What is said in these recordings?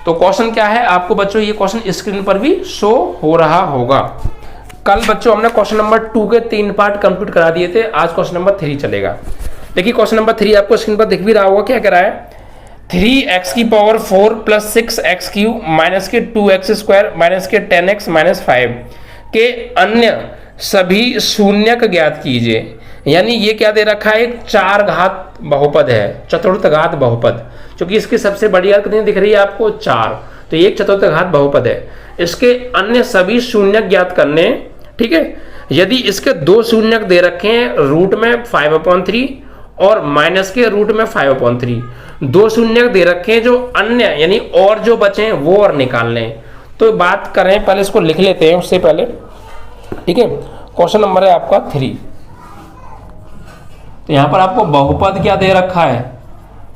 तो क्वेश्चन क्या है आपको बच्चों, ये क्वेश्चन स्क्रीन पर भी शो हो रहा होगा। कल बच्चों हमने क्वेश्चन नंबर 2 के 3 पार्ट कंप्लीट करा दिए थे, आज क्वेश्चन नंबर 3 चलेगा। देखिए क्वेश्चन नंबर 3 आपको स्क्रीन पर दिख भी रहा होगा, क्या कह रहा है, 3x की power 4 plus 6x cube minus के 2x स्क्वायर माइनस के 10x माइनस 5 के अन्य सभी शून्यक ज्ञात कीजिए। यानी ये क्या दे रखा है, एक 4 घात बहुपद है, चतुर्थ घात बहुपद, क्योंकि इसकी सबसे बड़ी घात कितनी दिख रही है आपको 4, तो ये एक चतुर्थ घात बहुपद है। इसके अन्य सभी शून्यक ज्ञात करने, ठीक है। यदि इसके 2 शून्यक दे रखे हैं रूट में 5/3 और माइनस के रूट में 5/3, 2 शून्यक दे रखे हैं जो अन्य यानी और जो बचे हैं वो और निकाल लें। तो बात करें, पहले इसको लिख लेते हैं उससे पहले, ठीक है। क्वेश्चन नंबर है आपका 3। तो यहां पर आपको बहुपद क्या दे रखा है,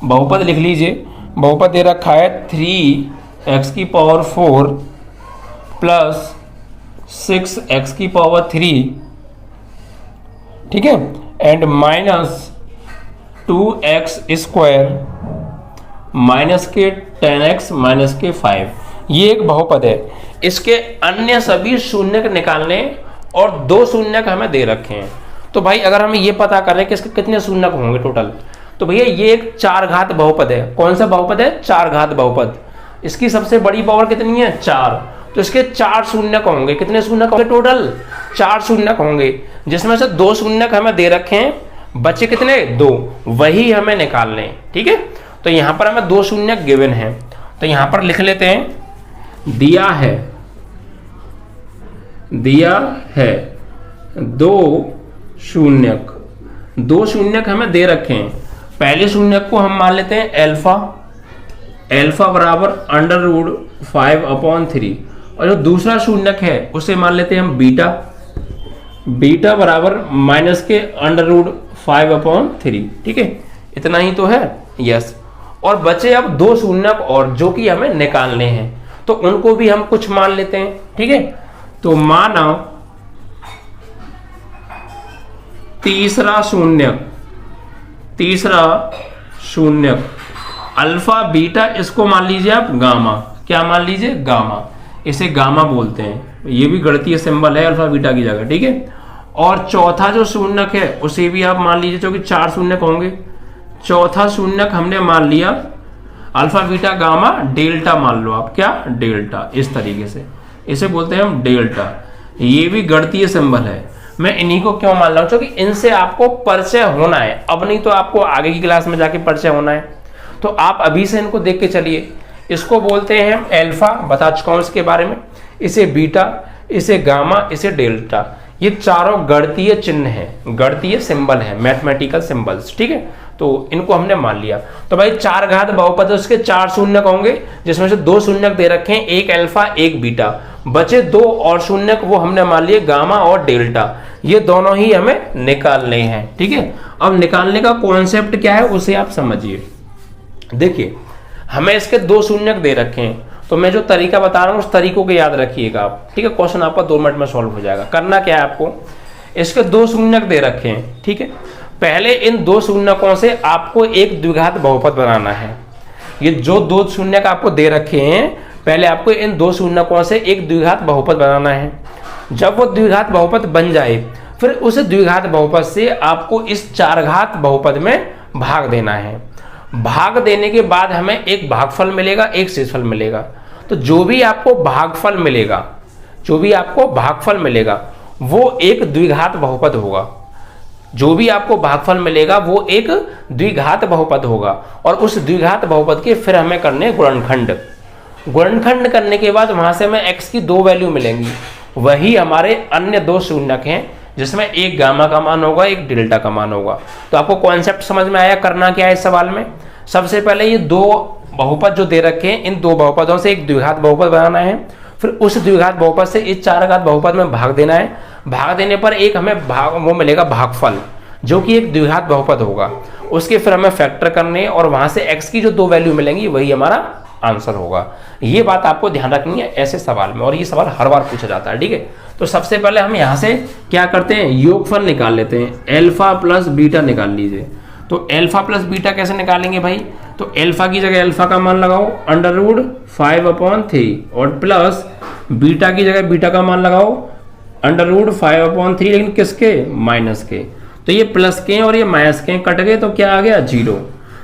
बहुपद लिख लीजिए। बहुपद दे रखा है 3x की पावर 4 प्लस 6x की पावर 3, ठीक है, and minus 2x square minus के 10x माइनस के 5। ये एक बहुपद है। इसके अन्य सभी शून्यक निकालने और 2 शून्यक हमें दे रखे हैं। तो भाई अगर हमें ये पता करें कि इसके कितने शून्यक होंगे टोटल, तो भैया ये एक 4 घात बहुपद है। कौन सा बहुपद है, 4 घात बहुपद। इसकी सबसे बड़ी पावर कितनी है 4, तो इसके 4 शून्यक होंगे। कितने शून्यक होंगे टोटल, 4 शून्यक होंगे, जिसमें से 2 शून्यक हमें दे रखे हैं, बचे कितने 2, वही हमें निकालने हैं, ठीक है। तो यहां पर हमें 2 शून्यक गिवन है, तो यहां पर लिख लेते हैं, दिया है 2 शून्यक, 2 शून्यक हमें दे रखे हैं। पहले शून्यक को हम मान लेते हैं अल्फा, अल्फा बराबर √5/3, और जो दूसरा शून्यक है उसे मान लेते हैं हम बीटा, बीटा बराबर माइनस के √5/3, ठीक है। इतना ही तो है, यस। और बचे अब 2 शून्यक और जो कि हमें निकालने हैं, तो उनको भी हम कुछ मान लेते हैं, ठीक है। तो माना तीसरा शून्यक अल्फा बीटा, इसको मान लीजिए आप गामा, क्या मान लीजिए गामा, इसे गामा बोलते हैं। ये भी गणितीय सिंबल है अल्फा बीटा की जगह, ठीक है। और चौथा जो शून्यक है उसे भी आप मान लीजिए, क्योंकि 4 शून्यक होंगे। चौथा शून्यक हमने मान लिया अल्फा बीटा गामा डेल्टा, मान लो आप, क्या डेल्टा, इस तरीके से इसे बोलते हैं हम डेल्टा। ये भी गणितीय सिंबल है। मैं इन्हीं को क्यों मान रहा हूं, क्योंकि इनसे आपको परिचय होना है, अब नहीं तो आपको आगे की क्लास में जाके परिचय होना है। तो आप अभी से इनको देख के चलिए। इसको बोलते हैं अल्फा, बता चुका हूं इसके बारे में, इसे बीटा, इसे गामा, इसे डेल्टा। ये चारों गणितीय चिन्ह हैं, गणितीय सिंबल हैं, मैथमेटिकल सिंबल्स, ठीक है। तो इनको हमने मान लिया। तो भाई 4 घात बहुपद, उसके 4 शून्यक होंगे, जिसमें से 2 शून्यक दे रखे हैं, एक अल्फा एक बीटा, बचे 2 और शून्यक, वो हमने मान लिए गामा और डेल्टा। ये दोनों ही हमें निकालने हैं, ठीक है। अब निकालने का कॉन्सेप्ट क्या है उसे आप समझिए। देखिए हमें इसके 2 शून्यक दे रखे हैं, तो मैं जो तरीका बता रहा हूं उस तरीकों को याद रखिएगा आप, ठीक है। क्वेश्चन आपका 2 मिनट में सॉल्व हो जाएगा। करना क्या है आपको, इसके 2 शून्यक दे रखे हैं, ठीक है। पहले इन 2 शून्यकों से आपको एक द्विघात बहुपद बनाना है। ये जो 2 शून्यक आपको दे रखे हैं, पहले आपको इन 2 शून्यकों से एक द्विघात बहुपद बनाना है। जब वो द्विघात बहुपद बन जाए, फिर उस द्विघात बहुपद से आपको इस 4 घात बहुपद में भाग देना है। भाग देने के बाद हमें एक भागफल मिलेगा, एक शेषफल मिलेगा। तो जो भी आपको भागफल मिलेगा वो एक द्विघात बहुपद होगा। जो भी आपको भागफल मिलेगा वो एक द्विघात बहुपद होगा, और उस द्विघात बहुपद के फिर हमें करने गुणनखंड। गुणनखंड करने के बाद वहां से हमें x की 2 वैल्यू मिलेंगी, वही हमारे अन्य 2 शून्यक हैं, जिसमें एक गामा का मान होगा, एक डेल्टा का मान होगा। तो आपको कॉन्सेप्ट समझ में आया। करना क्या है इस सवाल में, सबसे पहले ये 2 बहुपद जो दे रखे हैं, इन 2 बहुपदों से एक द्विघात बहुपद बनाना है। फिर उस द्विघात बहुपद से इस 4 घात बहुपद में भाग देना है। भाग देने पर एक हमें वो मिलेगा भागफल, जो कि एक द्विघात बहुपद होगा। उसके फिर हमें फैक्टर करने, और वहां से x की जो 2 वैल्यू मिलेंगी वही हमारा आंसर होगा। ये बात आपको ध्यान रखनी है ऐसे सवाल में, और ये सवाल हर बार पूछा जाता है, ठीक है। तो सबसे पहले हम यहाँ से क्या करते हैं, योगफल निकाल लेते हैं। अल्फा प्लस बीटा निकाल लीजिए। तो अल्फा प्लस बीटा कैसे निकालेंगे भाई, तो एल्फा की जगह एल्फा का मान लगाओ √5/3 और प्लस बीटा की जगह बीटा का मान लगाओ √5/3, लेकिन किसके? माइनस के। तो ये प्लस के और ये माइनस के कट गए तो क्या आ गया? 0।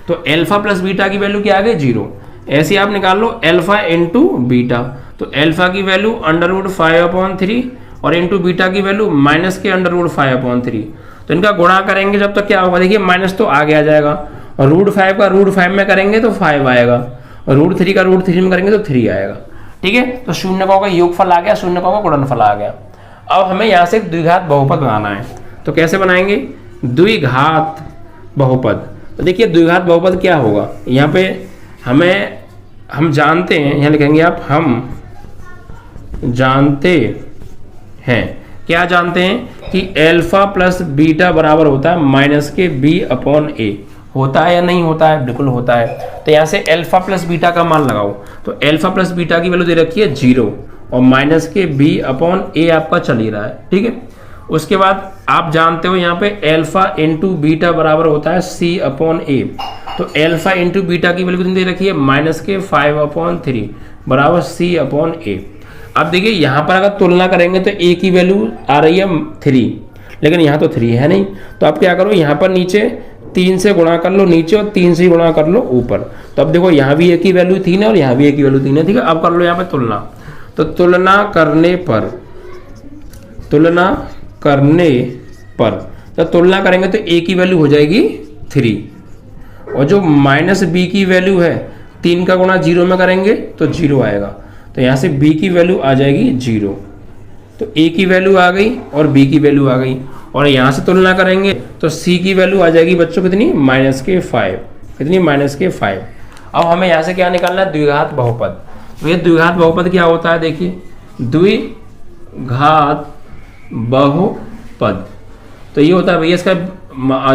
तो एल्फा प्लस बीटा की वैल्यू क्या आ गई? 0। ऐसे आप निकाल लो एल्फा इंटू बीटा, तो एल्फा की वैल्यू √5/3 और इंटू बीटा की वैल्यू माइनस के √5/3। तो इनका गुणा करेंगे जब तक क्या होगा? देखिए माइनस तो आगे आ जाएगा और √5 का √5 में करेंगे तो 5 आएगा और √3 का √3 में करेंगे तो 3 आएगा। ठीक है, तो शून्य का योगफल आ गया, शून्य का गुणनफल आ गया। अब हमें यहाँ से एक द्विघात बहुपद बनाना है, तो कैसे बनाएंगे? द्विघात बहुपद। तो देखिए द्विघात बहुपद क्या होगा, यहाँ पे हम जानते हैं, यहाँ लिखेंगे आप हम जानते हैं। क्या जानते हैं? कि एल्फा प्लस बीटा बराबर होता है माइनस के b/a। होता है या नहीं होता है? बिल्कुल होता है। तो यहाँ से एल्फा प्लस बीटा का मान लगाओ, तो एल्फा प्लस बीटा की वैल्यू दे रखी है 0 और माइनस के b/a आपका चल ही रहा है। ठीक है, उसके बाद आप जानते हो यहाँ पे एल्फा इंटू बीटा बराबर होता है c/a। तो एल्फा इंटू बीटा की वैल्यू कितनी दे रखी है? माइनस के 5/3 बराबर c/a। अब देखिए यहाँ पर अगर तुलना करेंगे तो a की वैल्यू आ रही है 3, लेकिन यहाँ तो 3 है नहीं। तो अब क्या करो, यहाँ पर नीचे 3 से गुणा कर लो नीचे और 3 से गुणा कर लो ऊपर। तो अब देखो यहाँ भी a की वैल्यू 3 है और यहाँ भी a की वैल्यू 3 है। ठीक है, अब कर लो यहाँ पे तुलना। तो तुलना करने पर तो तुलना करेंगे तो a की वैल्यू हो जाएगी 3 और जो माइनस b की वैल्यू है 3 का गुणा 0 में करेंगे तो 0 आएगा। तो यहाँ से b की वैल्यू आ जाएगी 0। तो a की वैल्यू आ गई और b की वैल्यू आ गई और यहाँ से तुलना करेंगे तो c की वैल्यू आ जाएगी बच्चों कितनी? -5। कितनी? -5। अब हमें यहाँ से क्या निकालना है? द्विघात बहुपद। तो ये द्विघात बहुपद क्या होता है? देखिए द्विघात बहुपद तो ये होता है भैया, इसका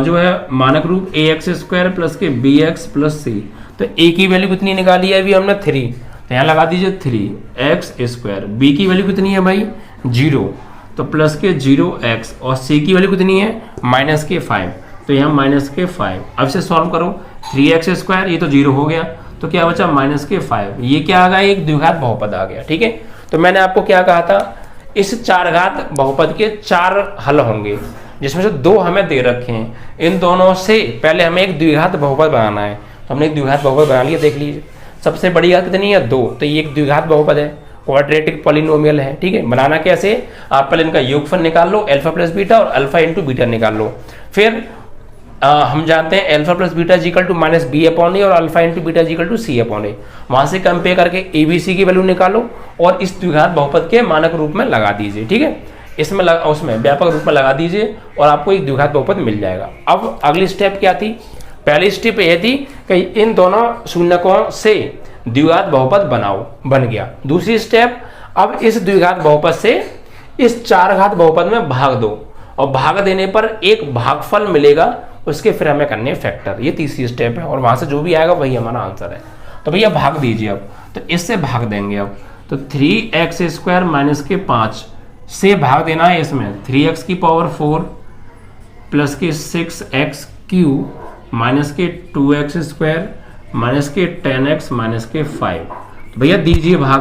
जो है मानक रूप ax² प्लस के bx प्लस c। तो a की वैल्यू कितनी निकाली है अभी हमने? 3। तो यहाँ लगा दीजिए 3x²। b की वैल्यू कितनी है भाई? 0। तो प्लस के 0x और c की वैल्यू कितनी है? माइनस के 5। तो यहाँ माइनस के 5। अब से सॉल्व करो 3x², ये तो 0 हो गया तो क्या बचा? -5। ये क्या आ गया? एक द्विघात बहुपद आ गया। ठीक है, तो मैंने आपको क्या कहा था, इस चार घात बहुपद के 4 हल होंगे जिसमें से 2 हमें दे रखे हैं। इन दोनों से पहले हमें एक द्विघात बहुपद बनाना है। तो हमने एक द्विघात बहुपद बना लिया, देख लीजिए। सबसे बड़ी घात कितनी है? 2। तो ये एक द्विघात बहुपद है, क्वाड्रेटिक पॉलिनोमियल है। ठीक है, बनाना कैसे? आप पहले इनका योगफल निकाल लो एल्फा प्लस बीटा और अल्फा इंटू बीटा निकाल लो। फिर हम जानते हैं alpha plus beta equal to -b/a और alpha into beta equal to c/a। वहां से कंपेयर करके abc की वैल्यू निकालो और इस द्विघात बहुपद के मानक रूप में लगा दीजिए। ठीक है, इसमें उसमें व्यापक रूप में लगा दीजिए और आपको एक द्विघात बहुपद मिल जाएगा। अब अगली स्टेप क्या थी? पहली स्टेप यह थी कि इन दोनों शून्यकों से द्विघात बहुपद बनाओ, बन गया। दूसरी स्टेप, अब इस द्विघात बहुपद से इस 4 घात बहुपद में भाग दो और भाग देने पर एक भागफल मिलेगा, उसके फिर हमें करने फैक्टर। ये तीसरी स्टेप है और वहां से जो भी आएगा वही हमारा आंसर है। तो भैया भाग दीजिए अब, तो इससे भाग देंगे अब। तो 3x² माइनस के 5 से भाग देना है इसमें 3x की पावर 4 प्लस के 6x³ माइनस के 2x² माइनस के 10x माइनस के 5। तो भैया दीजिए भाग।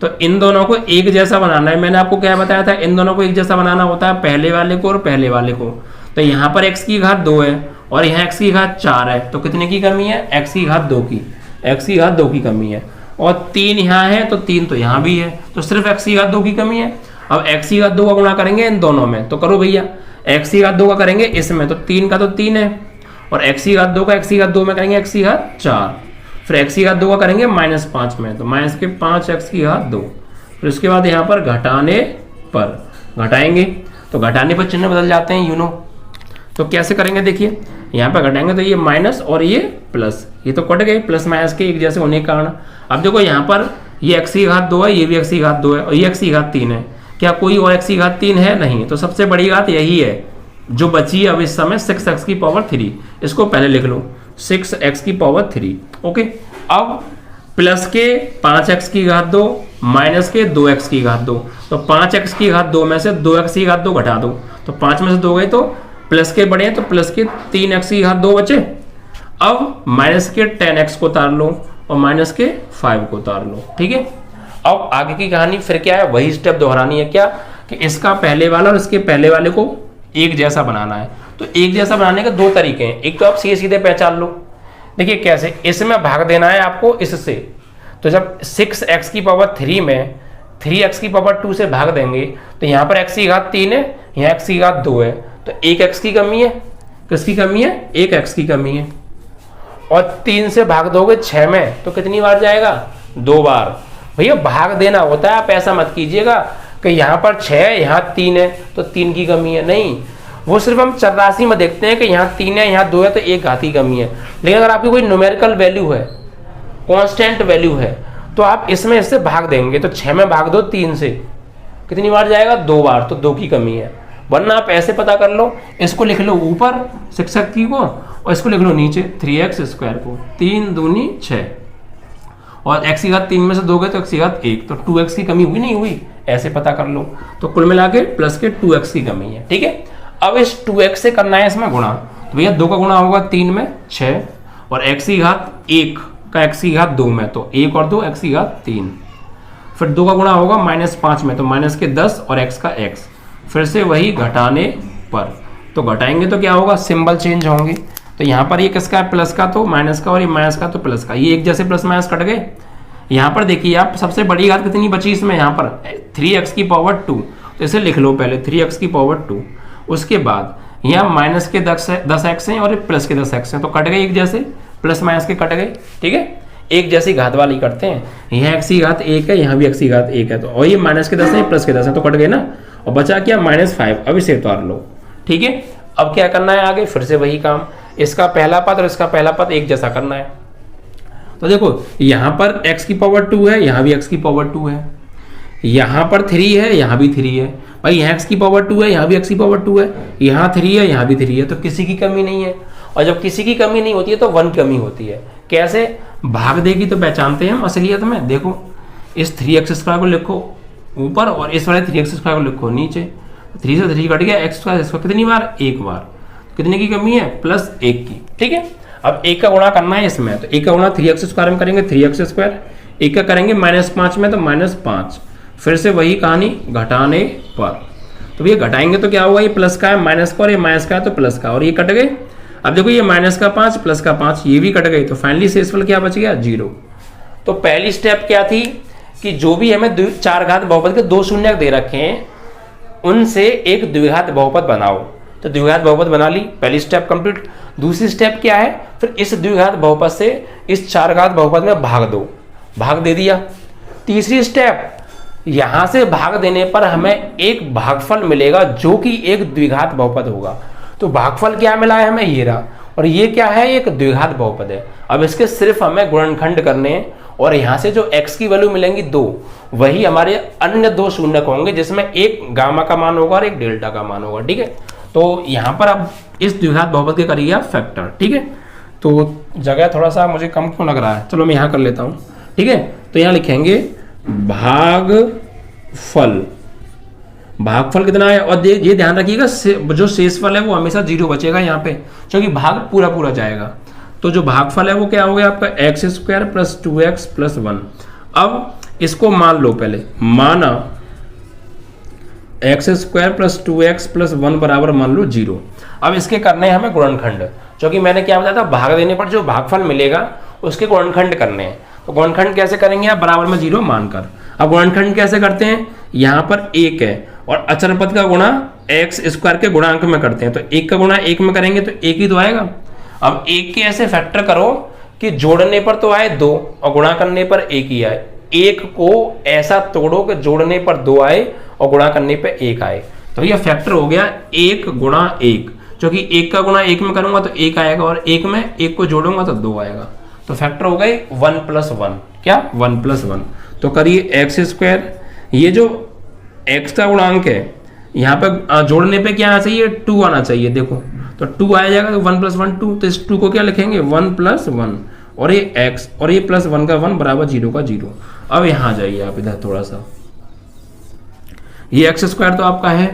तो इन दोनों को एक जैसा बनाना है। मैंने आपको क्या बताया था? इन दोनों को एक जैसा बनाना होता है, पहले वाले को और पहले वाले को। तो यहाँ पर x की घात 2 है और यहाँ x की घात 4 है, तो कितने की कमी है? x की घात 2 की। x की घात 2 की कमी है और 3 यहाँ है तो 3 तो यहाँ भी है, तो सिर्फ x की घात 2 की कमी है। अब x की घात 2 का गुणा करेंगे इन दोनों में, तो करो भैया। x की घात 2 का करेंगे इसमें तो 3 का तो 3 है और x की घात 2 का x की घात 2 में करेंगे x की घात 4। फिर x की घात 2 का करेंगे -5 में, तो -5x की घात 2। फिर उसके बाद यहाँ पर घटाने पर घटाएंगे तो घटाने पर चिन्ह बदल जाते हैं, यूनो। तो कैसे करेंगे? देखिए यहाँ पर घटाएंगे तो ये माइनस और ये प्लस, ये तो कट गए प्लस माइनस के एक जैसे होने के कारण। अब देखो यहाँ पर ये x की घात 2 है, ये भी x की घात 2 है और ये x की घात 3 है। क्या कोई और x की घात 3 है? नहीं। तो सबसे बड़ी घात यही है जो बची है अब इस समय, 6x की पावर 3। इसको पहले लिख लो 6x की पावर 3। ओके, अब प्लस के 5x की घात 2 माइनस के 2x की घात 2। तो 5x की घात 2 में से 2x की घात 2 घटा दो, तो 5 में से 2 गए तो प्लस के बड़े हैं, तो प्लस के 3x की घात 2 बचे। अब माइनस के 10x को उतार लो और माइनस के 5 को उतार लो, ठीक है। अब आगे की कहानी फिर क्या है, वही स्टेप दोहरानी है, क्या कि इसका पहले वाला और इसके पहले वाले को एक जैसा बनाना है। तो एक जैसा बनाने के दो तरीके हैं, एक तो आप सीधे पहचान लो। देखिए कैसे, इसमें भाग देना है आपको इससे, तो जब 6x की पावर 3 में 3x की पावर 2 से भाग देंगे तो यहाँ पर x की घात 3 है, यहाँ x की घात 2 है, तो 1x की कमी है। किसकी कमी है? 1x की कमी है। और 3 से भाग दोगे 6 में तो कितनी बार जाएगा? 2 बार। भैया भाग देना होता है, आप ऐसा मत कीजिएगा कि यहाँ पर 6 है यहाँ 3 है तो 3 की कमी है, नहीं। वो सिर्फ हम चर राशि में देखते हैं कि यहाँ 3 है यहाँ 2 है तो 1 घात की कमी है। लेकिन अगर आपकी कोई न्यूमेरिकल वैल्यू है, कांस्टेंट वैल्यू है, तो आप इसमें इससे भाग देंगे तो 6 में भाग दो 3 से, कितनी बार जाएगा? 2 बार, तो 2 की कमी है। वरना आप ऐसे पता कर लो, इसको लिख लो ऊपर 6x को और इसको लिख लो नीचे 3x स्क्वायर को, 3 दूनी 6 और x की घात 3 में से 2 गए तो x की घात 1, तो 2x की कमी हुई नहीं हुई, ऐसे पता कर लो। तो कुल मिला के प्लस के 2x की कमी है, ठीक है। अब इस 2x से करना है इसमें गुणा, तो भैया 2 का गुणा होगा 3 में 6 और x की घात 1 का x की घात 2 में, तो 1 और 2 x की घात 3। फिर 2 का गुणा होगा -5 में, तो माइनस के 10 और x का x। फिर से वही घटाने पर, तो घटाएंगे तो क्या होगा? सिंबल चेंज होंगे। तो यहाँ पर ये किसका है? प्लस का, तो माइनस का, और ये माइनस का तो प्लस का, ये एक जैसे प्लस माइनस कट गए। यहाँ पर देखिए आप, सबसे बड़ी घात कितनी बची इसमें? यहाँ पर 3x की पावर 2, तो इसे लिख लो पहले 3x की पावर 2। उसके बाद यहाँ माइनस के 10x हैं और प्लस के 10x हैं, तो कट गए एक जैसे, प्लस माइनस के कट गए, ठीक है। एक जैसी घात वाली करते हैं, यहाँ x की घात 1 है, यहाँ भी x की घात 1 है, तो और ये माइनस के 10 है प्लस के 10 है, तो कट गए ना। और बचा क्या? -5। अब इसे उतार लो, ठीक है। अब क्या करना है आगे? फिर से वही काम, इसका पहला पद और इसका पहला पद एक जैसा करना है। तो देखो यहाँ पर x की पावर 2 है, यहाँ भी x की पावर 2 है, यहाँ पर 3 है, यहाँ भी 3 है। भाई यहाँ x की पावर 2 है, यहाँ भी x की पावर 2 है, यहाँ 3 है, यहाँ भी 3 है, तो किसी की कमी नहीं है। और जब किसी की कमी नहीं होती है तो 1 कमी होती है। कैसे? भाग देगी तो पहचानते हैं हम असलियत में। देखो इस 3x स्क्वायर को लिखो ऊपर और इस वाले 3x स्क्वायर को लिखो नीचे, 3 से 3 कट गया, x स्क्वायर कितनी बार? 1 बार। कितने की कमी है? +1 की, ठीक है। अब 1 का गुणा करना है इसमें, तो 1 का गुणा 3x स्क्वायर में करेंगे 3x स्क्वायर, 1 का करेंगे -5 में तो -5। फिर से वही कहानी घटाने पर, तो ये घटाएंगे तो क्या होगा? ये प्लस का है माइनस का और ये माइनस का है तो प्लस का, और ये कट गए। अब देखो ये -5 प्लस का 5 ये भी कट गए, तो फाइनली शेषफल क्या बच गया? 0। तो पहली स्टेप क्या थी कि जो भी हमें 4 घात बहुपद के 2 शून्य दे रखे हैं उनसे एक द्विघात बहुपद बनाओ। तो द्विघात बहुपद बना ली, पहली स्टेप कंप्लीट। दूसरी स्टेप क्या है? फिर इस द्विघात बहुपद से इस 4 घात बहुपद में भाग दो, भाग दे दिया। तीसरी स्टेप, यहां से भाग देने पर हमें एक भागफल मिलेगा जो कि एक द्विघात बहुपद होगा। तो भागफल क्या मिला है हमें? ये रहा, और ये क्या है? एक द्विघात बहुपद है। अब इसके सिर्फ हमें गुणनखंड करने हैं और यहाँ से जो x की वैल्यू मिलेंगी 2, वही हमारे अन्य 2 शून्यक होंगे जिसमें एक गामा का मान होगा और एक डेल्टा का मान होगा, ठीक है। तो यहाँ पर अब इस द्विघात बहुपद के करिए आप फैक्टर, ठीक है। तो जगह थोड़ा सा मुझे कम क्यों लग रहा है, चलो मैं यहाँ कर लेता हूँ, ठीक है। तो यहाँ लिखेंगे भागफल, भागफल कितना है? और ये ध्यान रखिएगा जो शेषफल है वो हमेशा 0 बचेगा यहाँ पे, क्योंकि भाग पूरा पूरा जाएगा। तो जो भागफल है वो क्या हो गया आपका? x square + 2x + 1। अब इसको मान लो, पहले माना x स्क्वायर + 2x + 1 बराबर मान लो 0। अब इसके करने हैं हमें गुणनखंड, क्योंकि मैंने क्या बताया था, भाग देने पर जो भागफल मिलेगा उसके गुणनखंड करने हैं। तो गुणनखंड कैसे करेंगे आप? बराबर में 0 मानकर। अब गुणनखंड कैसे करते हैं? यहाँ पर 1 है और अचर पद का गुणा x स्क्वायर के गुणांक में करते हैं, तो 1 का गुणा 1 में करेंगे तो 1 ही तो आएगा। अब 1 के ऐसे फैक्टर करो कि जोड़ने पर तो आए 2 और गुणा करने पर 1 ही आए। 1 को ऐसा तोड़ो कि जोड़ने पर 2 आए और गुणा करने पर 1 आए, तो यह फैक्टर हो गया 1 × 1, क्योंकि 1 का गुणा 1 में करूंगा तो 1 आएगा और 1 में 1 को जोड़ूंगा तो 2 आएगा। तो फैक्टर हो गए 1 + 1, क्या? 1 + 1। तो करिए x स्क्वायर, ये जो x का गुणांक है यहाँ पे जोड़ने पे क्या आना चाहिए? 2 आना चाहिए। देखो तो 2 आ जाएगा, तो 1 + 1 2, तो इस 2 को क्या लिखेंगे? 1 + 1, और ये x और ये +1 का 1 बराबर 0 का 0। अब यहाँ जाइए आप इधर थोड़ा सा, ये x स्क्वायर तो आपका है,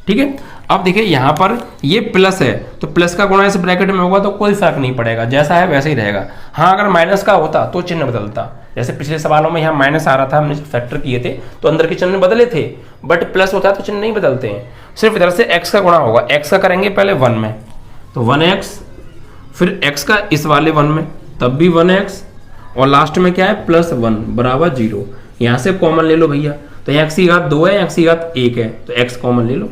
ठीक है। अब देखिए यहाँ पर ये प्लस है तो प्लस का गुणा इस ब्रैकेट में होगा तो कोई फर्क नहीं पड़ेगा, जैसा है वैसे ही रहेगा। हाँ अगर माइनस का होता तो चिन्ह बदलता, जैसे पिछले सवालों में यहाँ माइनस आ रहा था, हमने फैक्टर किए थे तो अंदर के चिन्ह बदले थे, बट प्लस होता है तो चिन्ह नहीं बदलते हैं, सिर्फ इधर से एक्स का गुणा होगा। एक्स का करेंगे पहले 1 में तो 1x, फिर x का इस वाले 1 में तब भी 1x, और लास्ट में क्या है +1 बराबर 0। यहाँ से कॉमन ले लो भैया, तो x की घात 2 है, x की घात 1 है तो x कॉमन ले लो,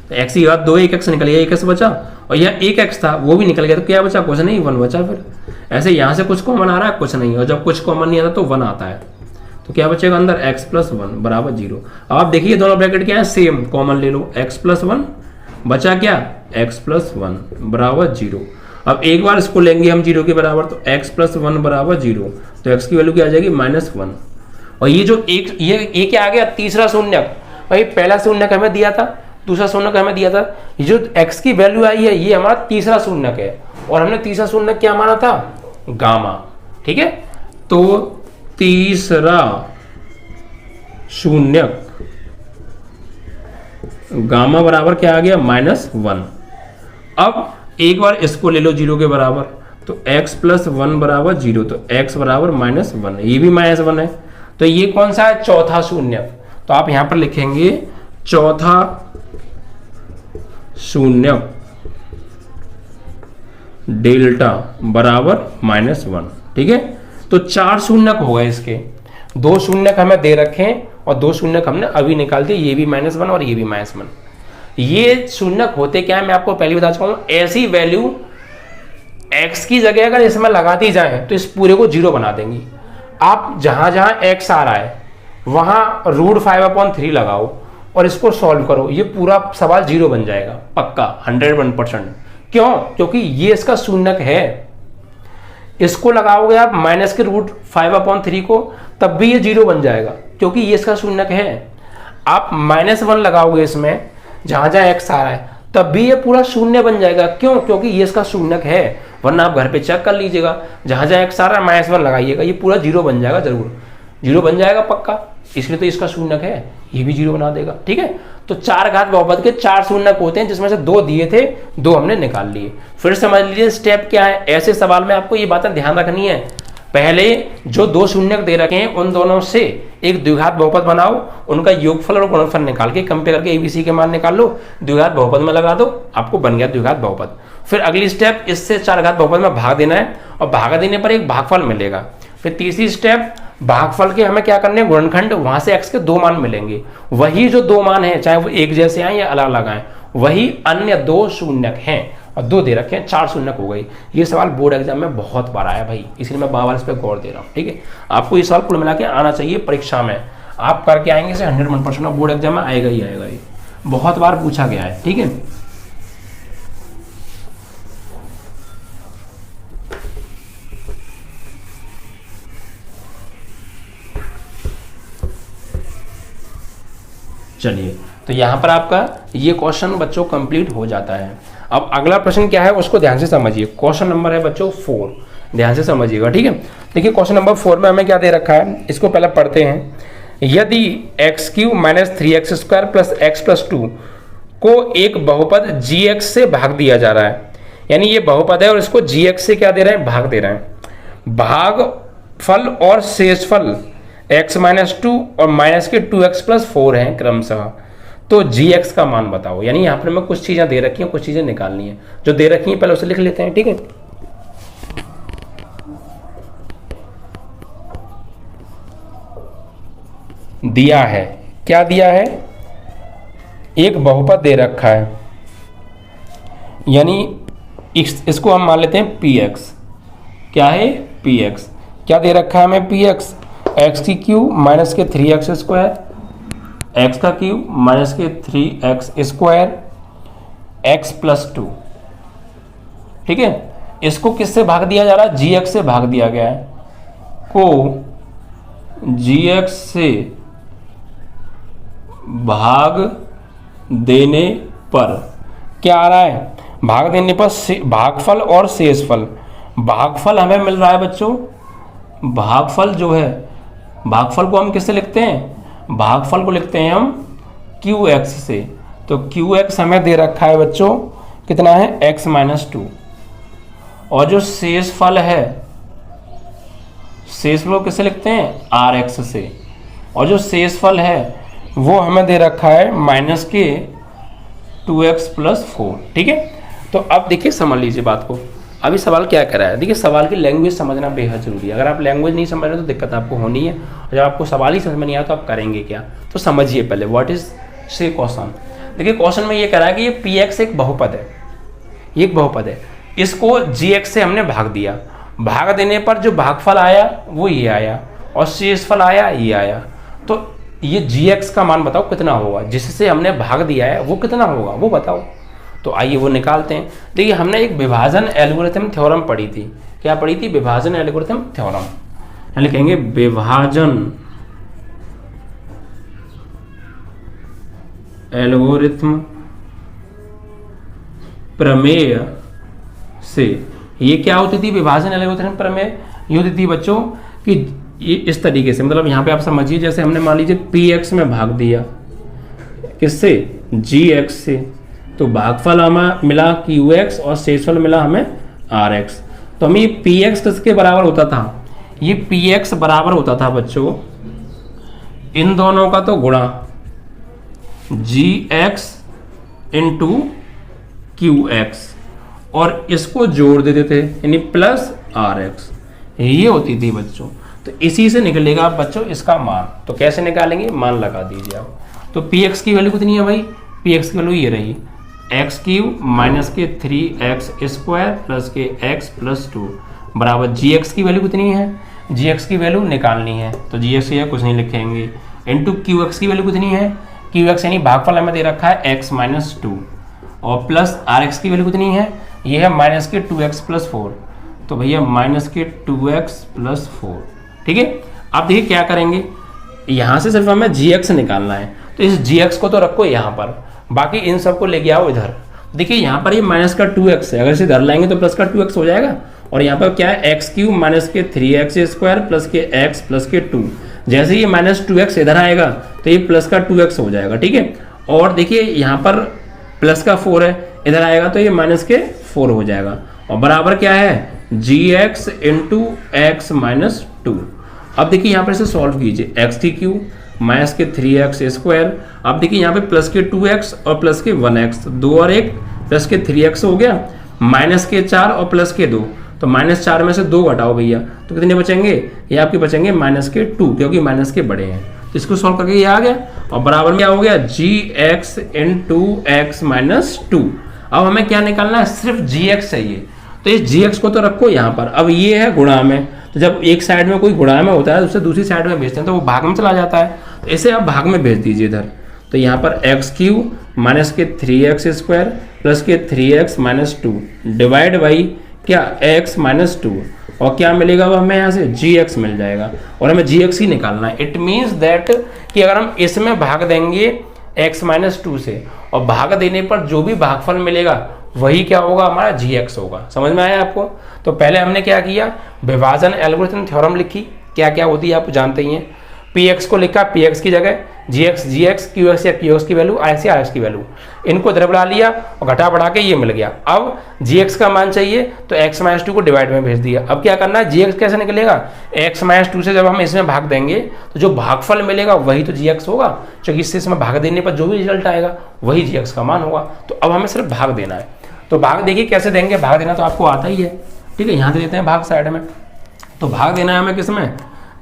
तो x की घात 2 1x निकल गया, 1x बचा, और यह 1x था वो भी निकल गया, तो क्या बचा, कुछ नहीं, 1 बचा। फिर ऐसे यहाँ से कुछ कॉमन आ रहा है, कुछ नहीं, और जब कुछ कॉमन नहीं आता तो 1 आता है, तो क्या बचेगा अंदर x + 1 बराबर 0। अब आप देखिए दोनों ब्रैकेट क्या है, सेम, कॉमन ले लो, x + 1 बचा क्या, x + 1 बराबर 0। अब एक बार इसको लेंगे हम 0 के बराबर, तो x + 1 बराबर 0, तो x की वैल्यू क्या आ जाएगी -1। और ये जो एक ये क्या आ गया, तीसरा शून्यक। भाई पहला शून्यक हमें दिया था, दूसरा शून्यक हमें दिया था, ये जो x की वैल्यू आई है ये हमारा तीसरा शून्यक है, और हमने तीसरा शून्यक क्या माना था, गामा। ठीक है, तो तीसरा शून्यक गामा बराबर क्या आ गया, -1। अब एक बार इसको ले लो 0 के बराबर, तो x + 1 बराबर 0, तो x बराबर -1, ये भी -1 है, तो ये कौन सा है, चौथा शून्यक। तो आप यहां पर लिखेंगे चौथा शून्यक डेल्टा बराबर -1। ठीक है, तो 4 शून्यक हो गए इसके, 2 शून्यक हमें दे रखे हैं और 2 शून्यक हमने अभी निकाल दिए, ये भी -1 और ये भी -1। ये शून्यक होते क्या है मैं आपको पहले बता चुका हूं, ऐसी वैल्यू x की जगह अगर इसमें लगाती जाए तो इस पूरे को 0 बना देंगी। आप जहां जहां x आ रहा है वहां √5/3 लगाओ और इसको सॉल्व करो, ये पूरा सवाल 0 बन जाएगा पक्का, 101%। क्यों, क्योंकि ये इसका शून्यक है। इसको लगाओगे आप माइनस के √5/3 को, तब भी ये 0 बन जाएगा क्योंकि ये इसका शून्यक है। आप -1 लगाओगे इसमें जहां जहां x आ रहा है, तब भी ये पूरा शून्य बन जाएगा। क्यों, क्योंकि ये इसका शून्यक है। वरना आप घर पे चेक कर लीजिएगा, जहां जहां x आ रहा है -1 लगाइएगा, ये पूरा 0 बन जाएगा, जरूर 0 बन जाएगा पक्का, इसलिए तो इसका शून्यक है, ये भी 0 बना देगा। ठीक है, तो 4 घात बहुपद के 4 शून्यक होते हैं, जिसमें से 2 दिए थे, 2 हमने निकाल लिए। फिर समझ लीजिए स्टेप क्या है। ऐसे सवाल में आपको ये बातें ध्यान रखनी है, पहले जो 2 शून्यक दे रखे हैं उन दोनों से एक द्विघात बहुपद बनाओ, उनका योगफल और गुणनफल निकाल के कंपेयर करके एबीसी के मान निकाल लो, द्विघात बहुपद में लगा दो, आपको बन गया द्विघात बहुपद। फिर अगली स्टेप, इससे 4 घात बहुपद में भाग देना है और भाग देने पर एक भागफल मिलेगा। फिर तीसरी स्टेप, भागफल के हमें क्या करने हैं, गुणनखंड, वहां से x के 2 मान मिलेंगे, वही जो 2 मान हैं चाहे वो एक जैसे आए या अलग अलग आए, वही अन्य 2 शून्यक हैं, और 2 दे रखे हैं, 4 शून्यक हो गई। ये सवाल बोर्ड एग्जाम में बहुत बार आया भाई, इसलिए मैं बार बार इस पर गौर दे रहा हूँ। ठीक है, आपको ये सवाल कुल मिला के आना चाहिए परीक्षा में, आप करके आएंगे इसे 101% बोर्ड एग्जाम में आएगा ही आएगा, ये बहुत बार पूछा गया है। ठीक है, चलिए, तो यहाँ पर आपका ये क्वेश्चन बच्चों कंप्लीट हो जाता है। अब अगला प्रश्न क्या है उसको ध्यान से समझिए। क्वेश्चन नंबर है बच्चों 4, ध्यान से समझिएगा। ठीक है, देखिए क्वेश्चन नंबर 4 में हमें क्या दे रखा है, इसको पहले पढ़ते हैं। यदि x³ - 3x² + x + 2 को एक बहुपद gx से भाग दिया जा रहा है, यानी ये बहुपद है और इसको gx से क्या दे रहे हैं, भाग दे रहे हैं। भागफल और शेषफल x - 2 और -2x + 4 है क्रमशः, तो gx का मान बताओ। यानी यहाँ पर मैं कुछ चीजें दे रखी हैं, कुछ चीजें निकालनी है, जो दे रखी हैं पहले उसे लिख लेते हैं। ठीक है, दिया है, क्या दिया है, एक बहुपद दे रखा है, यानी इसको हम मान लेते हैं px। क्या है, px। क्या दे रखा है हमें, px, x³ - 3x², x³ - 3x², x + 2। ठीक है, इसको किससे भाग दिया जा रहा है, gx से भाग दिया गया है, को gx से भाग देने पर क्या आ रहा है, भाग देने पर भागफल और शेषफल। भागफल हमें मिल रहा है बच्चों, भागफल जो है, भागफल को हम किससे लिखते हैं, भागफल को लिखते हैं हम qx से, तो क्यू एक्स हमें दे रखा है बच्चों कितना है, एक्स माइनस टू। और जो शेष फल है, शेष फल किससे लिखते हैं, आर एक्स से। और जो शेष फल है वो हमें दे रखा है माइनस के 2x प्लस 4। ठीक है, तो अब देखिए समझ लीजिए बात को। अभी सवाल क्या कर रहा है, देखिए सवाल की लैंग्वेज समझना बेहद जरूरी है। अगर आप लैंग्वेज नहीं समझ रहे तो दिक्कत आपको होनी है, और जब आपको सवाल ही समझ में नहीं आया तो आप करेंगे क्या। तो समझिए पहले व्हाट इज से क्वेश्चन। देखिए क्वेश्चन में ये कह रहा है कि ये पी एक्स एक बहुपद है, ये एक बहुपद है, इसको जी एक्स से हमने भाग दिया। भाग देने पर जो भागफल आया वो ये आया, और शेष फल आया ये आया। तो ये जी एक्स का मान बताओ कितना होगा, जिससे हमने भाग दिया है वो कितना होगा वो बताओ। तो आइए वो निकालते हैं। देखिए हमने एक विभाजन एल्गोरिथम थ्योरम पढ़ी थी। क्या पढ़ी थी, विभाजन एल्गोरिथम थ्योरम, यानी कहेंगे विभाजन एल्गोरिथम प्रमेय से। ये क्या होती थी विभाजन एल्गोरिथम प्रमेय, ये होती थी बच्चों कि ये इस तरीके से, मतलब यहाँ पे आप समझिए जैसे हमने मान लीजिए पी एक्स में भाग दिया किससे, जी एक्स से, तो भागफल हमें मिला क्यू एक्स और शेषफल मिला हमें आर एक्स। तो हमें ये पी एक्स किसके बराबर होता था, ये पी एक्स बराबर होता था बच्चों इन दोनों का तो गुणा, जी एक्स इंटू क्यू एक्स, और इसको जोड़ देते थे यानी प्लस आर एक्स। ये होती थी बच्चों। तो इसी से निकलेगा बच्चों इसका मान। तो कैसे निकालेंगे, मान लगा दीजिए आप। तो पी एक्स की वैल्यू कितनी है भाई, पी एक्स की वैल्यू ये रही, एक्स क्यूब माइनस के 3x स्क्वायर प्लस के x प्लस 2 बराबर जी एक्स की वैल्यू कितनी है, जी एक्स की वैल्यू निकालनी है। तो जी एक्स कुछ नहीं लिखेंगे, इंटू क्यू एक्स की वैल्यू कितनी है, क्यू एक्स यानी भागफल हमें दे रखा है x माइनस 2, और प्लस आर एक्स की वैल्यू कितनी है, ये है माइनस के 2x प्लस 4। तो भैया माइनस के 2x प्लस 4। ठीक है, अब देखिए क्या करेंगे, यहाँ से सिर्फ हमें जी एक्स निकालना है। तो इस जी एक्स को तो रखो यहाँ पर, बाकी इन सबको लेके आओ इधर। देखिए यहाँ पर ये माइनस का 2x है, अगर इसे इधर लाएंगे तो प्लस का 2x हो जाएगा। और यहाँ पर क्या है, एक्स क्यूब माइनस के 3x स्क्वायर प्लस के x प्लस के 2। जैसे ये माइनस 2x इधर आएगा तो ये प्लस का 2x हो जाएगा। ठीक है, और देखिए यहाँ पर प्लस का 4 है, इधर आएगा तो ये माइनस के 4 हो जाएगा। और बराबर क्या है, जी एक्स इंटू एक्स माइनस 2। अब देखिए यहाँ पर इसे सॉल्व कीजिए, एक्स की क्यूब माइनस के 3x स्क्वायर। अब देखिए यहाँ पे प्लस के 2x और प्लस के 1x, 2 और 1 प्लस के 3x हो गया, माइनस के 4 और प्लस के 2। तो माइनस 4 में से 2 घटाओ भैया, तो कितने बचेंगे, ये आपके बचेंगे माइनस के 2, क्योंकि माइनस के बड़े हैं। तो इसको सॉल्व करके ये आ गया, और बराबर में क्या हो गया, जी एक्स इंटू एक्स माइनस 2। अब हमें क्या निकालना है, सिर्फ जी एक्स चाहिए। तो इस जी एक्स को तो रखो यहाँ पर। अब ये है गुणा में, तो जब एक साइड में कोई गुणा में होता है उसे दूसरी साइड में भेजते हैं तो वो भाग में चला जाता है। तो इसे आप भाग में भेज दीजिए इधर। तो यहाँ पर एक्स क्यूब माइनस के 3x स्क्वायर प्लस के 3x माइनस 2 डिवाइड बाई क्या, x माइनस 2, और क्या मिलेगा वो हमें यहाँ से जी एक्स मिल जाएगा, और हमें जी एक्स ही निकालना है। इट मीन्स दैट कि अगर हम इसमें भाग देंगे x माइनस 2 से, और भाग देने पर जो भी भागफल मिलेगा वही क्या होगा, हमारा जी एक्स होगा। समझ में आया आपको। तो पहले हमने क्या किया, विभाजन एल्गोरिथम थ्योरम लिखी, क्या क्या होती है आप जानते ही हैं। पी एक्स को लिखा, पी एक्स की जगह जी एक्स, क्यू एक्स या क्यू एक्स की वैल्यू, आर एक्स या आर एक्स की वैल्यू, इनको इधर बढ़ा लिया और घटा बढ़ा के ये मिल गया। अब जी एक्स का मान चाहिए तो एक्स माइनस 2 को डिवाइड में भेज दिया। अब क्या करना है, जी एक्स कैसे निकलेगा, एक्स माइनस 2 से जब हम इसमें भाग देंगे तो जो भागफल मिलेगा वही तो जी एक्स होगा, क्योंकि इससे इसमें भाग देने पर जो भी रिजल्ट आएगा वही जी एक्स का मान होगा। तो अब हमें सिर्फ भाग देना है। तो भाग देखिए कैसे देंगे, भाग देना तो आपको आता ही है। ठीक है, यहाँ से देते हैं भाग साइड में। तो भाग देना है हमें किसमें,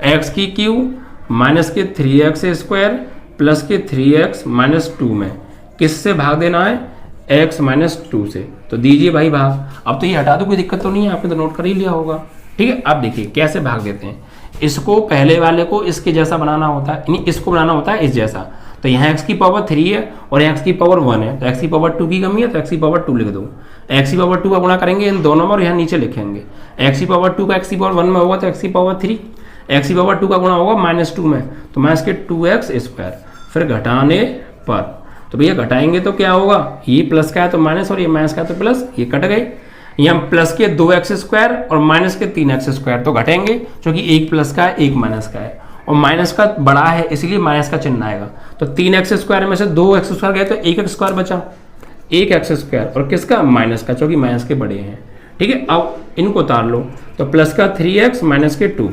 एक्स की क्यूब माइनस के 3x स्क्वायर प्लस के 3x माइनस 2 में। किससे भाग देना है, x माइनस 2 से। तो दीजिए भाई भाग। अब तो ये हटा दो, कोई दिक्कत तो नहीं है, आपने तो नोट कर ही लिया होगा। ठीक है, अब देखिए कैसे भाग देते हैं। इसको पहले वाले को इसके जैसा बनाना होता है, यानी इसको बनाना होता है इस जैसा। तो यहाँ x की पावर 3 है और यहाँ x की पावर 1 है, तो x की पावर 2 की कमी है तो x की पावर 2 लिख दो। x की पावर 2 का गुणा करेंगे इन दोनों में और यहाँ नीचे लिखेंगे। x की पावर 2 का x की पावर 1 में होगा तो x की पावर 3, x की पावर 2 का गुणा होगा माइनस 2 में, तो माइनस के 2x स्क्वायर। फिर घटाने पर, तो भैया घटाएंगे तो क्या होगा, ये प्लस का है तो माइनस और ये माइनस का है तो प्लस, ये कट गए। यहाँ प्लस के 2x स्क्वायर और माइनस के 3x स्क्वायर, तो घटेंगे क्योंकि एक प्लस का है एक माइनस का है। और माइनस का बड़ा है इसलिए माइनस का चिन्ह आएगा। तो 3x² में से 2x² गए तो 1x² बचा, 1x² और किसका, माइनस का, क्योंकि माइनस के बड़े हैं। ठीक है, अब इनको उतार लो तो प्लस का 3x माइनस के 2,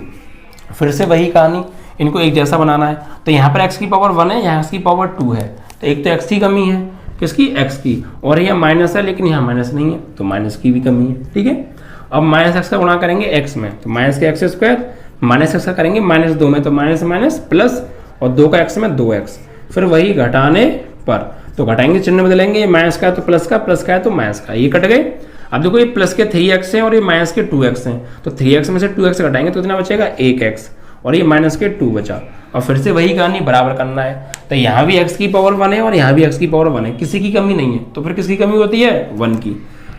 फिर से वही कहानी, इनको एक जैसा बनाना है। तो यहाँ पर x की पावर 1 है, यहाँ x की पावर 2 है, तो एक तो x की कमी है, किसकी, x की, और यह माइनस है लेकिन यहाँ माइनस नहीं है तो माइनस की भी कमी है। ठीक है, अब माइनस एक्स का गुणा करेंगे x में तो माइनस के x², माइनस एक्स का करेंगे -2 में तो माइनस माइनस प्लस, और 2 का x में 2x, फिर वही घटाने पर, तो घटाएंगे चिन्ह बदलेंगे, माइनस का है तो प्लस का, प्लस का है तो माइनस का, ये कट गए। अब देखो ये प्लस के 3x हैं और ये माइनस के 2x हैं, तो 3x में से 2x घटाएंगे तो इतना बचेगा 1x, और ये माइनस के 2 बचा, और फिर से वही कहानी बराबर करना है। तो यहाँ भी x की पावर 1 है और यहाँ भी x की पावर 1 है, किसी की कमी नहीं है, तो फिर किसकी कमी होती है, 1 की,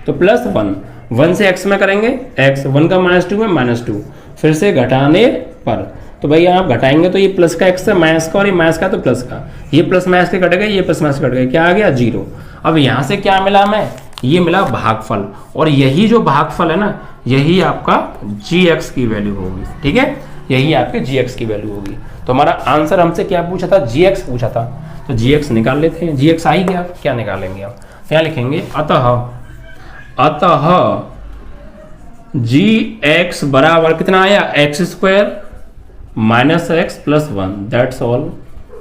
तो +1, 1 से x में करेंगे x, 1 का -2 में -2, फिर से घटाने पर, तो भाई आप घटाएंगे तो ये प्लस का x है, माइनस का, और ये माइनस का तो प्लस का, ये प्लस माइनस के कट गए, ये प्लस माइनस कट गए, क्या आ गया, 0। अब यहाँ से क्या मिला हमें, ये मिला भागफल, और यही जो भागफल है ना, यही आपका gx की वैल्यू होगी। ठीक है, यही आपके gx की वैल्यू होगी। तो हमारा आंसर हमसे क्या पूछा था, gx पूछा था, तो gx निकाल लेते हैं। gx आ ही गया, क्या निकालेंगे आप, क्या लिखेंगे, अतः gx बराबर कितना आया, x² -x + 1, दैट्स ऑल।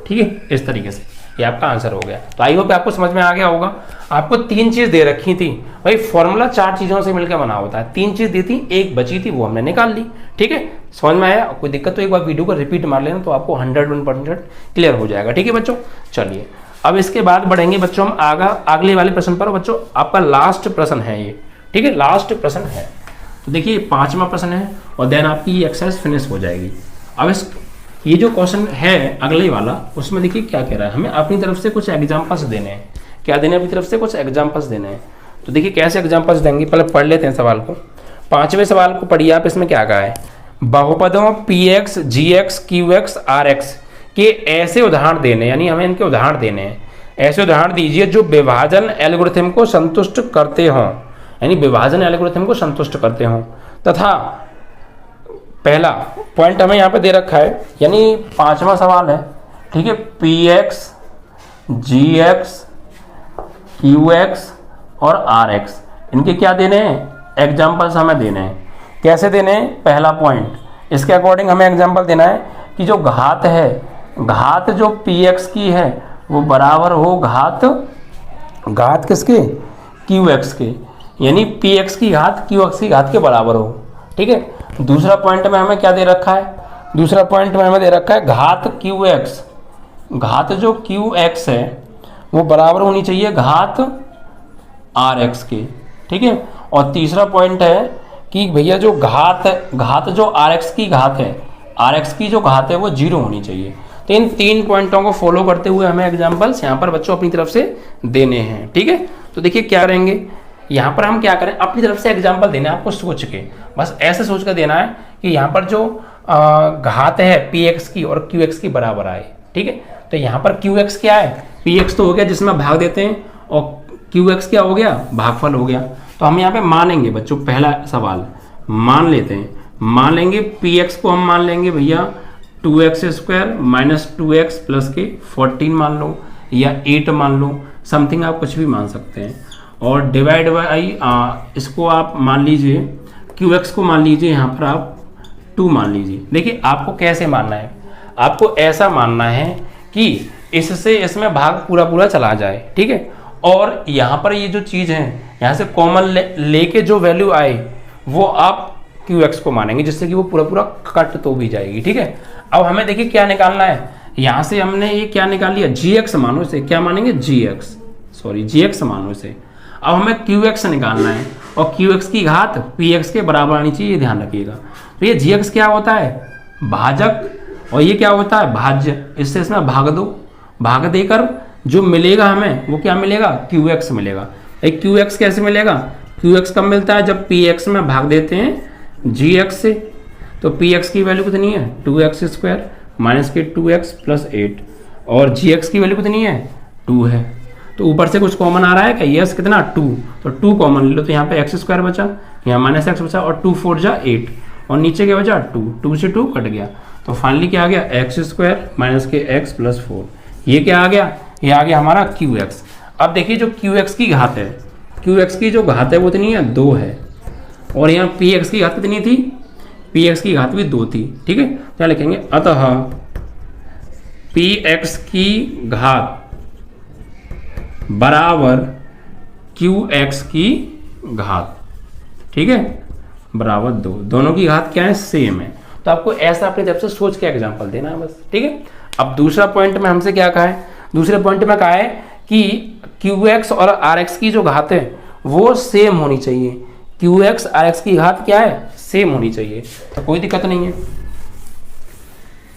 ठीक है, इस तरीके से ये आपका आंसर हो गया। तो आई होप आपको समझ में आ गया होगा। आपको 3 चीज दे रखी थी भाई, फॉर्मूला 4 चीजों से मिलकर बना होता है, 3 चीज दी थी, एक बची थी वो हमने निकाल ली। ठीक है, समझ में आया, कोई दिक्कत तो एक बार वीडियो को रिपीट मार लेना तो आपको 101% क्लियर हो जाएगा। ठीक है बच्चों, चलिए अब इसके बाद बढ़ेंगे बच्चों हम अगले वाले प्रश्न पर। बच्चों आपका लास्ट प्रश्न है ये, ठीक है, लास्ट प्रश्न है। तो देखिए 5वां प्रश्न है और देन आपकी ये एक्सरसाइज फिनिश हो जाएगी। अब ये जो क्वेश्चन है अगले वाला, उसमें देखिए क्या कह रहा है, हमें अपनी तरफ से कुछ एग्जांपल्स देने हैं। क्या देने हैं, अपनी तरफ से कुछ एग्जांपल्स देने हैं। तो देखिए कैसे एग्जांपल्स देंगे, पहले पढ़ लेते हैं सवाल को। 5वें सवाल को पढ़िए आप, इसमें क्या कहा है, बहुपदों px, gx, qx, rx के ऐसे उदाहरण देने, यानी हमें इनके उदाहरण देने हैं। ऐसे उदाहरण दीजिए जो विभाजन एल्गोरिथम को संतुष्ट करते हों, यानी विभाजन एल्गोरिथम को संतुष्ट करते हों, तथा पहला पॉइंट हमें यहाँ पे दे रखा है, यानी 5वां सवाल है। ठीक है, px, gx, qx और rx, इनके क्या देने हैं, एग्जाम्पल्स हमें देने हैं। कैसे देने हैं, पहला पॉइंट, इसके अकॉर्डिंग हमें एग्जाम्पल देना है कि जो घात है, घात जो px की है वो बराबर हो घात किसके, qx के, यानी px की घात qx की घात के बराबर हो। ठीक है, दूसरा पॉइंट में हमें क्या दे रखा है, दूसरा पॉइंट में हमें दे रखा है घात qx, घात जो qx है वो बराबर होनी चाहिए घात rx के। ठीक है, और तीसरा पॉइंट है कि भैया जो घात जो rx की घात है, rx की जो घात है वो 0 होनी चाहिए। तो इन 3 पॉइंटों को फॉलो करते हुए हमें एग्जाम्पल्स यहाँ पर बच्चों अपनी तरफ से देने हैं। ठीक है, तो देखिए क्या करेंगे, यहाँ पर हम क्या करें, अपनी तरफ से एग्जाम्पल देने हैं आपको, सोच के, बस ऐसे सोच कर देना है कि यहाँ पर जो घात है px की और qx की बराबर आए। ठीक है, तो यहाँ पर qx क्या है, px तो हो गया जिसमें भाग देते हैं, और qx क्या हो गया, भागफल हो गया। तो हम यहाँ पे मानेंगे बच्चों, पहला सवाल मान लेते हैं, मान लेंगे px को हम मान लेंगे भैया 2x² - 2x प्लस के 14 मान लो, या 8 मान लो, समथिंग आप कुछ भी मान सकते हैं। और डिवाइड बाई इसको आप मान लीजिए, qx को मान लीजिए यहाँ पर आप 2 मान लीजिए। देखिए आपको कैसे मानना है, आपको ऐसा मानना है कि इससे इसमें भाग पूरा पूरा चला जाए। ठीक है, और यहाँ पर ये जो चीज़ है यहाँ से कॉमन लेके जो वैल्यू आए वो आप qx को मानेंगे, जिससे कि वो पूरा पूरा कट तो भी जाएगी। ठीक है, अब हमें देखिए क्या निकालना है, यहाँ से हमने ये क्या निकाल लिया, gx मानो इसे, क्या मानेंगे, gx मानो इसे। अब हमें qx निकालना है, और qx की घात px के बराबर आनी चाहिए, ये ध्यान रखिएगा। तो ये gx क्या होता है, भाजक, और ये क्या होता है, भाज्य। इससे इसमें भाग दो, भाग देकर जो मिलेगा हमें वो क्या मिलेगा, qx मिलेगा। एक qx कैसे मिलेगा, qx कब मिलता है, जब px में भाग देते हैं gx से। तो px की वैल्यू कितनी है, 2x² माइनस के 2x प्लस 8, और gx की वैल्यू कितनी है, 2 है। तो ऊपर से कुछ कॉमन आ रहा है क्या, यस, कितना, 2, तो 2 कॉमन ले लो, तो यहाँ पे x² बचा, यहाँ -x बचा, और 2 4 जा 8, और नीचे क्या बचा 2, 2 से 2 कट गया। तो फाइनली क्या आ गया, एक्स स्क्वायर माइनस के एक्स प्लस 4। ये क्या आ गया, ये आ गया हमारा क्यू एक्स। अब देखिए जो क्यू एक्स की घात है, क्यू एक्स की जो घात है वो इतनी है 2 है, और यहाँ पी एक्स की घात कितनी थी, पी एक्स की घात भी 2 थी। ठीक है, क्या लिखेंगे, अतः पी एक्स की घात बराबर क्यू एक्स की घात, ठीक है, बराबर 2। दोनों की घात क्या है, सेम है। तो आपको ऐसा अपनी तरफ से सोच के एग्जांपल देना है बस। ठीक है, अब दूसरा पॉइंट में हमसे क्या कहा है, दूसरे पॉइंट में कहा है कि क्यू एक्स और आर एक्स की जो घात है वो सेम होनी चाहिए। क्यू एक्स आर एक्स की घात क्या है, सेम होनी चाहिए, तो कोई दिक्कत नहीं है।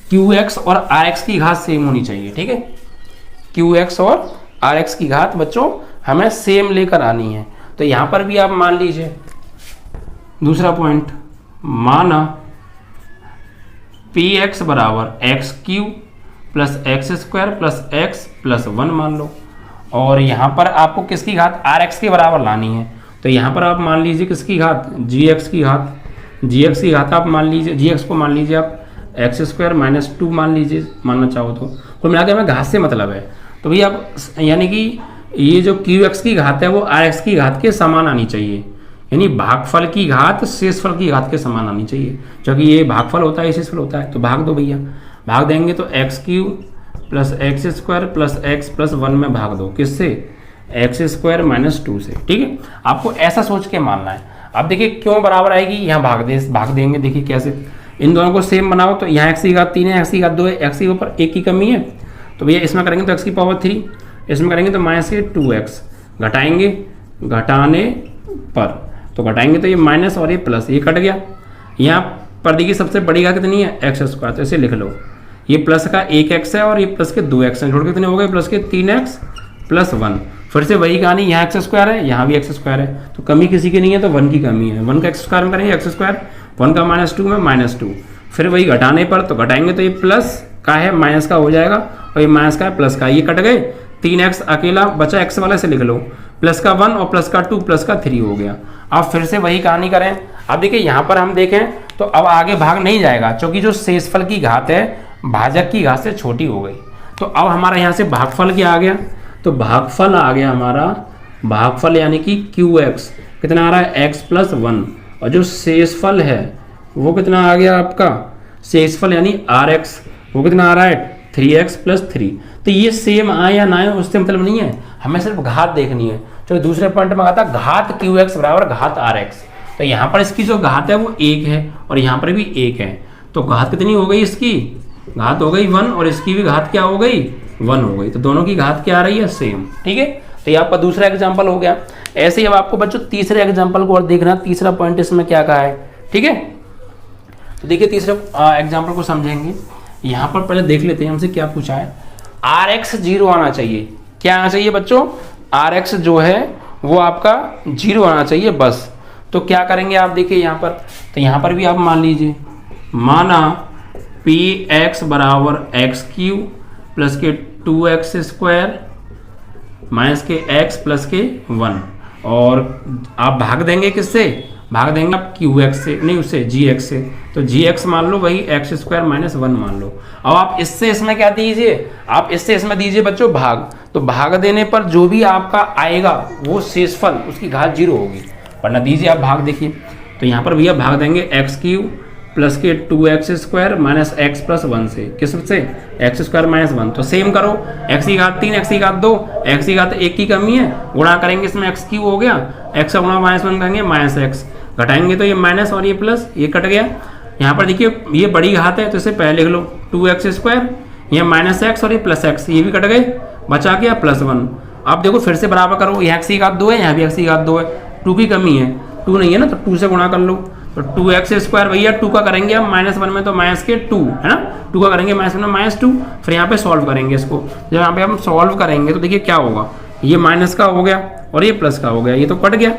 क्यू एक्स और आर एक्स की घात सेम होनी चाहिए। ठीक है, क्यू एक्स और आर एक्स की घात बच्चों हमें सेम लेकर आनी है। तो यहां पर भी आप मान लीजिए दूसरा पॉइंट, माना पी एक्स बराबर x Q plus x square plus x plus 1 मान लो, और यहाँ पर आपको किसकी घात, आर एक्स के बराबर लानी है। तो यहाँ पर आप मान लीजिए किसकी घात, जी एक्स की घात, जी एक्स की घात आप मान लीजिए, जी एक्स को मान लीजिए आप एक्स स्क्वायर माइनस 2 मान लीजिए, मानना चाहो तो। कुल मिला के हमें घात से मतलब है, तो भैया आप यानी कि ये जो क्यू एक्स की घात है वो आर एक्स की घात के समान आनी चाहिए, यानी भागफल की घात शेषफल की घात के समान आनी चाहिए, क्योंकि ये भागफल होता है, शेषफल होता है। तो भाग दो भैया, भाग देंगे तो x Q plus x square plus x plus 1 में भाग दो, किससे, एक्स स्क्वायर माइनस 2 से। ठीक है, आपको ऐसा सोच के मानना है। अब देखिए क्यों बराबर आएगी, यहाँ भाग देंगे, देखिए कैसे, इन दोनों को सेम बनाओ। तो यहाँ एक्स की घात 3 है, एक्स की घात 2 है, एक्स के ऊपर 1 की कमी है, तो भैया इसमें करेंगे तो एक्स की पावर 3, इसमें करेंगे तो माइनस के 2x, घटाएंगे घटाने पर, तो घटाएंगे तो ये माइनस और ये प्लस, ये कट गया। यहाँ पर देखिए सबसे बड़ी घात कितनी है, एक्स स्क्वायर, तो इसे लिख लो, ये प्लस का 1x है और ये प्लस के 2x है, जोड़ के कितने हो गए, प्लस के 3x प्लस 1। फिर से वही कहानी, यहाँ एक्स स्क्वायर है, यहाँ भी एक्स स्क्वायर है, तो कमी किसी की नहीं है, तो 1 की कमी है। 1 का एक्स स्क्वायर में करेंगे एक्स स्क्वायर, 1 का माइनस 2 में माइनस 2, फिर वही घटाने पर, तो घटाएंगे तो ये प्लस का है माइनस का हो जाएगा, और ये माइनस का है प्लस का, ये कट गए, 3x अकेला बचा, एक्स वाला से लिख लो, प्लस का 1 और प्लस का 2 प्लस का 3 हो गया। अब फिर से वही कहानी करें। अब देखिए यहाँ पर हम देखें तो अब आगे भाग नहीं जाएगा, क्योंकि जो शेषफल की घात है भाजक की घात से छोटी हो गई। तो अब हमारा यहाँ से भागफल क्या आ गया, तो भागफल आ गया हमारा, भागफल यानी कि क्यू एक्स कितना आ रहा है, एक्स प्लस 1, और जो शेषफल है वो कितना आ गया आपका, शेषफल यानी आर एक्स, वो कितना आ रहा है 3x प्लस 3। तो ये सेम आए या ना आए उससे मतलब नहीं है, हमें सिर्फ घात देखनी है। तो दूसरे पॉइंट में आता घात क्यू एक्स बराबर घात आर एक्स, तो यहाँ पर इसकी जो घात है वो 1 है और यहाँ पर भी 1 है, तो घात कितनी हो गई, इसकी घात हो गई 1 और इसकी भी घात क्या हो गई, 1 हो गई। तो दोनों की घात क्या आ रही है, सेम। ठीक है, तो ये आपका दूसरा एग्जाम्पल हो गया। ऐसे ही अब आपको बच्चों तीसरे एग्जाम्पल को और देखना, तीसरा पॉइंट इसमें क्या कहा है। ठीक है, तो देखिए तीसरे एग्जाम्पल को समझेंगे। यहाँ पर पहले देख लेते हैं हमसे क्या पूछा है, आर एक्स 0 आना चाहिए। क्या आना चाहिए बच्चों, आर एक्स जो है वो आपका 0 आना चाहिए बस। तो क्या करेंगे आप देखिए यहाँ पर, तो यहाँ पर भी आप मान लीजिए, माना पी एक्स बराबर एक्स क्यू प्लस के 2x स्क्वायर माइनस के x प्लस के 1, और आप भाग देंगे किससे, भाग देंगे आप क्यू एक्स से, नहीं उससे जी एक्स से, तो जी एक्स मान लो, वही एक्स स्क्वायर माइनस 1 मान लो। अब आप इससे इसमें क्या दीजिए, आप इससे इसमें दीजिए बच्चों भाग, तो भाग देने पर जो भी आपका आएगा वो शेषफल उसकी घात 0 होगी, वरना दीजिए आप भाग। देखिए तो यहाँ पर भैया भाग देंगे एक्स क्यू प्लस के 2x square minus x plus 1 से, किस से, एक्स स्क्वायर माइनस 1। तो सेम करो, एक्स की घात 3, एक्स की घात 2, एक्स की घात 1 की कमी है, गुणा करेंगे इसमें एक्स क्यू हो गया, एक्स का गुणा माइनस 1 करेंगे माइनस एक्स, घटाएंगे तो ये माइनस और ये प्लस, ये कट गया। यहाँ पर देखिए ये बड़ी घात है तो इसे पहले लिख लो 2x स्क्वायर, ये माइनस एक्स और ये प्लस एक्स, ये भी कट गए, बचा गया प्लस 1। अब देखो फिर से बराबर करो, यहाँ एक्स की घात 2 है, यहाँ भी एक्स की घात 2 है, 2 की कमी है, 2 नहीं है ना, तो 2 से गुणा कर लो, तो 2x स्क्वायर भैया 2 का करेंगे अब माइनस 1 में तो माइनस के 2 है ना, 2 का करेंगे माइनस 1 में माइनस 2, फिर यहाँ पे सॉल्व करेंगे इसको। जब यहाँ पे हम सॉल्व करेंगे तो देखिए क्या होगा, ये माइनस का हो गया और ये प्लस का हो गया, ये तो कट गया।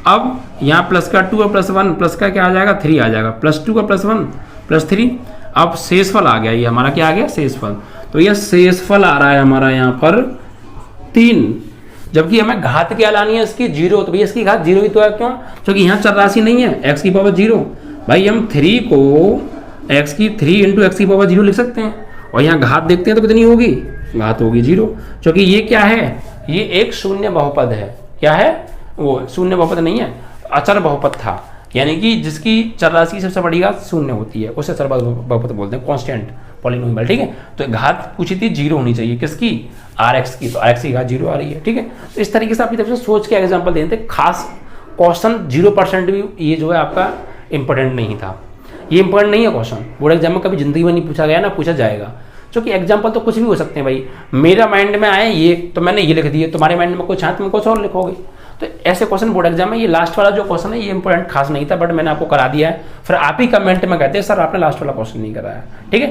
अब यहाँ प्लस का 2 और प्लस 1, प्लस का क्या आ जाएगा 3 आ जाएगा, प्लस 2 का प्लस 1 प्लस 3। अब शेषफल आ गया, ये हमारा क्या आ गया शेषफल, तो यह शेषफल आ रहा है हमारा यहाँ पर 3, जबकि हमें घात क्या लानी है इसकी 0, तो भैया इसकी घात 0 ही तो है, क्यों, क्योंकि यहाँ चर राशि नहीं है, x की पावर 0। भाई हम 3 को एक्स की 3 इंटू एक्स की पावर 0 लिख सकते हैं। और यहाँ घात देखते हैं तो कितनी होगी, घात होगी 0, क्योंकि ये क्या है, ये एक शून्य बहुपद है। क्या है वो, शून्य बहुपद नहीं है, अचर बहुपद था, यानी कि जिसकी चर राशि सबसे बड़ी घात शून्य होती है उसे अचर बहुपद बोलते हैं, कांस्टेंट पॉलिनोमियल। ठीक है, तो घात पूछी थी 0 होनी चाहिए, किसकी, आर एक्स की, तो आर एक्स की घात 0 आ रही है। ठीक है, तो इस तरीके से अपनी तरफ से सोच के एग्जाम्पल देते हैं। खास क्वेश्चन 0% भी ये जो है आपका इंपॉर्टेंट नहीं था, ये इंपॉर्टेंट नहीं है क्वेश्चन, बोर्ड एग्जाम में कभी जिंदगी में नहीं पूछा गया ना पूछा जाएगा, क्योंकि एग्जाम्पल तो कुछ भी हो सकते हैं भाई। मेरा माइंड में आए ये तो मैंने ये लिख दिया, तुम्हारे माइंड में कुछ आए तुम कुछ और लिखोगे। तो ऐसे क्वेश्चन बोर्ड एग्जाम में, ये लास्ट वाला जो क्वेश्चन है ये इंपॉर्टेंट खास नहीं था, बट मैंने आपको करा दिया है। फिर आप ही कमेंट में कहते हैं सर आपने लास्ट वाला क्वेश्चन नहीं कराया। ठीक है,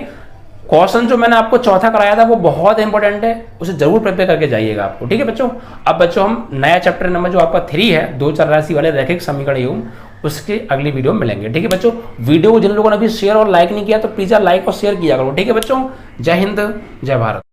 क्वेश्चन जो मैंने आपको चौथा कराया था वो बहुत इंपॉर्टेंट है, उसे जरूर प्रिपेयर करके जाइएगा आपको। ठीक है बच्चों, अब बच्चों हम नया चैप्टर नंबर जो आपका 3 है, 2 चर राशि वाले रैखिक समीकरण एवं उसके अगली वीडियो में मिलेंगे। ठीक है बच्चों, वीडियो को जिन लोगों ने अभी शेयर और लाइक नहीं किया तो प्लीज लाइक और शेयर किया करो। ठीक है बच्चों, जय हिंद जय भारत।